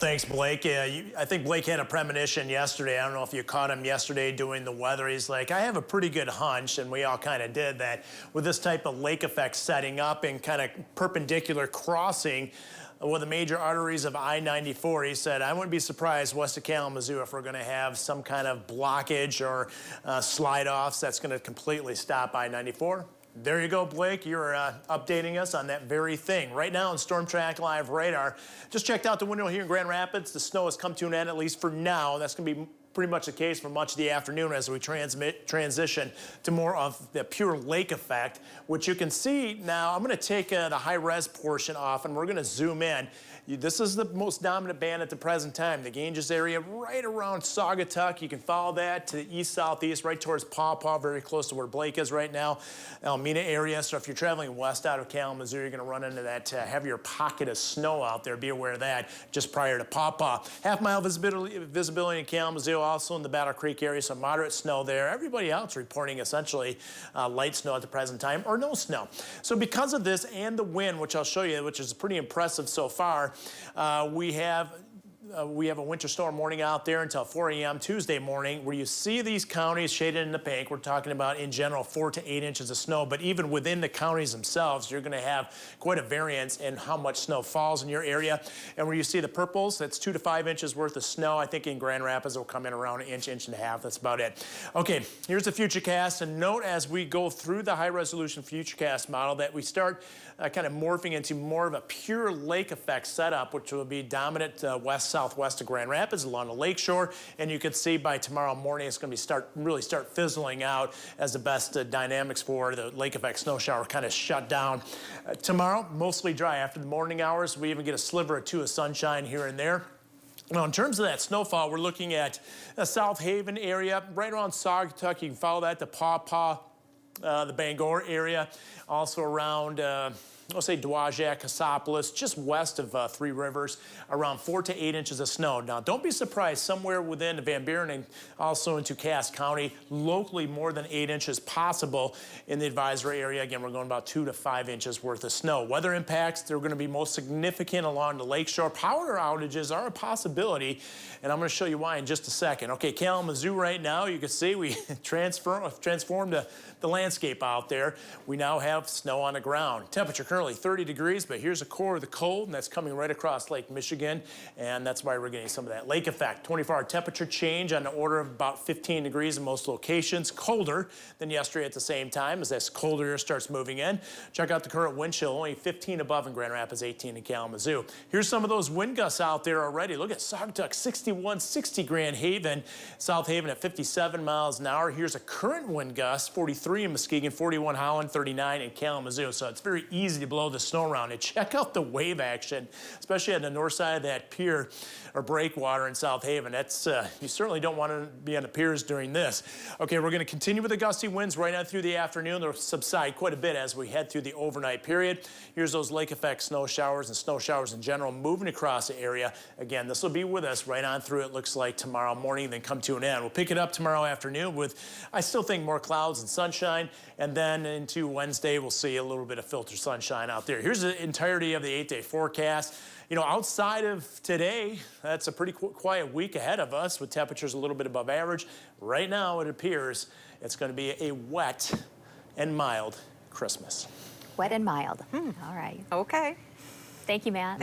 Thanks, Blake. Yeah, I think Blake had a premonition yesterday. I don't know if you caught him yesterday doing the weather. He's like, I have a pretty good hunch, and we all kind of did that, with this type of lake effect setting up and kind of perpendicular crossing with the major arteries of I-94. He said, I wouldn't be surprised west of Kalamazoo if we're going to have some kind of blockage or slide-offs that's going to completely stop I-94. There you go, Blake. You're updating us on that very thing. Right now on Storm Track Live radar, just checked out the window here in Grand Rapids. The snow has come to an end, at least for now. That's going to be pretty much the case for much of the afternoon as we transition to more of the pure lake effect, which you can see now. I'm going to take the high-res portion off, and we're going to zoom in. This is the most dominant band at the present time. The Ganges area right around Saugatuck. You can follow that to the east-southeast, right towards Paw Paw, very close to where Blake is right now. Elmina area. So if you're traveling west out of Kalamazoo, you're going to run into that heavier pocket of snow out there. Be aware of that just prior to Paw Paw. Half-mile visibility in Kalamazoo, also in the Battle Creek area, so moderate snow there. Everybody else reporting essentially light snow at the present time, or no snow. So because of this and the wind, which I'll show you, which is pretty impressive so far, we have a winter storm warning out there until 4 a.m. Tuesday morning, where you see these counties shaded in the pink. We're talking about, in general, 4 to 8 inches of snow, but even within the counties themselves, you're going to have quite a variance in how much snow falls in your area. And where you see the purples, that's 2 to 5 inches worth of snow. I think in Grand Rapids, it'll come in around an inch, inch and a half. That's about it. Okay, here's the Futurecast. And note as we go through the high-resolution Futurecast model that we start kind of morphing into more of a pure lake effect setup, which will be dominant west-southwest of Grand Rapids along the lakeshore. And you can see by tomorrow morning, it's going to be really start fizzling out as the best dynamics for the lake effect snow shower kind of shut down. Tomorrow, mostly dry after the morning hours. We even get a sliver or two of sunshine here and there. Now, in terms of that snowfall, we're looking at the South Haven area, right around Saugatuck. You can follow that to Paw Paw, the Bangor area, also around let's say Dowagiac, Cassopolis, just west of Three Rivers, around 4 to 8 inches of snow. Now, don't be surprised, somewhere within Van Buren and also into Cass County, locally more than 8 inches possible in the advisory area. Again, we're going about 2 to 5 inches worth of snow. Weather impacts, they're going to be most significant along the lakeshore. Power outages are a possibility, and I'm going to show you why in just a second. Okay, Kalamazoo right now, you can see we transformed the landscape out there. We now have snow on the ground. Temperature currently 30 degrees, but here's a core of the cold, and that's coming right across Lake Michigan, and that's why we're getting some of that lake effect. 24-hour temperature change on the order of about 15 degrees in most locations. Colder than yesterday at the same time as this colder air starts moving in. Check out the current wind chill, only 15 above in Grand Rapids, 18 in Kalamazoo. Here's some of those wind gusts out there already. Look at Saugatuck, 61, 60 Grand Haven. South Haven at 57 miles an hour. Here's a current wind gust, 43 in Muskegon, 41 Holland, 39 in Kalamazoo. So it's very easy to blow the snow around. And check out the wave action, especially on the north side of that pier or breakwater in South Haven. That's you certainly don't want to be on the piers during this. Okay, we're going to continue with the gusty winds right on through the afternoon. They'll subside quite a bit as we head through the overnight period. Here's those lake effect snow showers and snow showers in general moving across the area. Again, this will be with us right on through, it looks like, tomorrow morning, then come to an end. We'll pick it up tomorrow afternoon with, I still think, more clouds and sunshine, and then into Wednesday, we'll see a little bit of filtered sunshine out there. Here's the entirety of the 8-day forecast. You know, outside of today, that's a pretty quiet week ahead of us with temperatures a little bit above average. Right now, it appears it's going to be a wet and mild Christmas. Wet and mild. All right. Okay. Thank you, Matt.